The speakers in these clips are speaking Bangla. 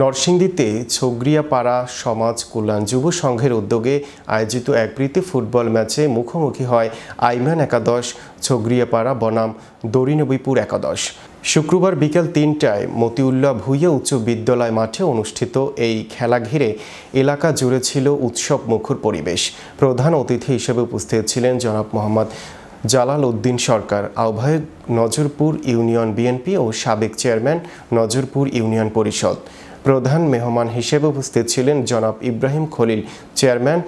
নরসিংদীতে ছগরিয়াপাড়া সমাজ কল্যাণ যুব সংঘের উদ্যোগে আয়োজিত এক প্রীতি ফুটবল ম্যাচে মুখোমুখি হয় আইমান একাদশ ছগরিয়াপাড়া বনাম দড়িনবীপুর একাদশ। শুক্রবার বিকেল ৩টায় মতিউল্লাহ ভূঁইয়া উচ্চ বিদ্যালয় মাঠে অনুষ্ঠিত এই খেলা ঘিরে এলাকা জুড়ে ছিল উৎসব মুখর পরিবেশ। প্রধান অতিথি হিসেবে উপস্থিত ছিলেন জনাব মোহাম্মদ জালাল উদ্দিন সরকার, আহ্বায়ক নজরপুর ইউনিয়ন বিএনপি ও সাবেক চেয়ারম্যান নজরপুর ইউনিয়ন পরিষদ। প্রধান মেহমান হিসেবে উপস্থিত ছিলেন জনাব ইব্রাহিম খলিল, চেয়ারম্যান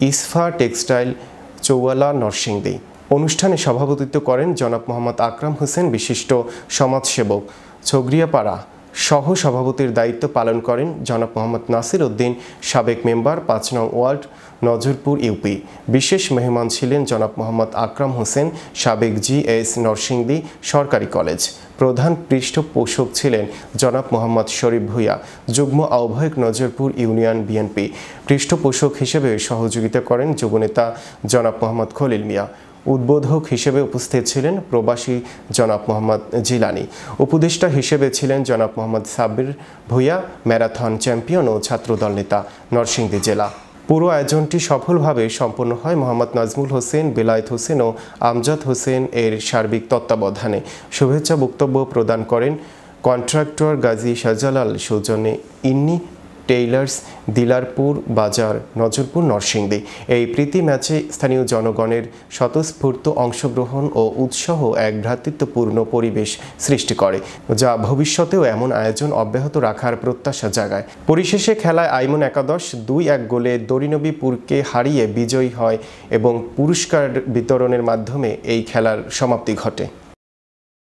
ইসফা টেক্সটাইল চৌয়ালা নরসিংদী। অনুষ্ঠানে সভাপতিত্ব করেন জনাব মোহাম্মদ আকরাম হোসেন, বিশিষ্ট সমাজসেবক। ছগরিয়াপাড়া সহ সভাপতির দায়িত্ব পালন করেন জনাব মোহাম্মদ নাসির উদ্দিন, সাবেক মেম্বার ৫ নং ওয়ার্ড নজরপুর ইউপি। বিশেষ মেহমান ছিলেন জনাব মোহাম্মদ আকরাম হোসেন, সাবেক জিএস নরসিংদী সরকারি কলেজ। প্রধান পৃষ্ঠপোষক ছিলেন জনাব মোহাম্মদ শরীফ ভূঁইয়া, যুগ্ম আহ্বায়ক নজরপুর ইউনিয়ন বিএনপি। পৃষ্ঠপোষক হিসেবে সহযোগিতা করেন যুবনেতা জনাব মোহাম্মদ খলিল মিয়া। উদ্বোধক হিসেবে উপস্থিত ছিলেন প্রবাসী জনাব মোহাম্মদ জিলানি। উপদেষ্টা হিসেবে ছিলেন জনাব মোহাম্মদ সাব্বির ভূঁইয়া, ম্যারাথন চ্যাম্পিয়ন ও ছাত্রদল নেতা, নরসিংদী জেলা। পুরো আয়োজনটি সফলভাবে সম্পন্ন হয় মোহাম্মদ নাজমুল হোসেন, বেলায়েত হোসেন ও আমজাদ হোসেন এর সার্বিক তত্ত্বাবধানে। শুভেচ্ছা বক্তব্য প্রদান করেন কন্ট্রাক্টর গাজী শাহজালাল সৌজন্যে ইন্নি টেইলার্স, দিলারপুর বাজার, নজরপুর, নরসিংদী। এই প্রীতি ম্যাচে স্থানীয় জনগণের স্বতঃস্ফূর্ত অংশগ্রহণ ও উৎসাহ এক ভ্রাতৃত্বপূর্ণ পরিবেশ সৃষ্টি করে, যা ভবিষ্যতেও এমন আয়োজন অব্যাহত রাখার প্রত্যাশা জাগায়। পরিশেষে খেলায় আইমান একাদশ ২-১ গোলে দড়িনবীপুরকে হারিয়ে বিজয়ী হয় এবং পুরস্কার বিতরণের মাধ্যমে এই খেলার সমাপ্তি ঘটে।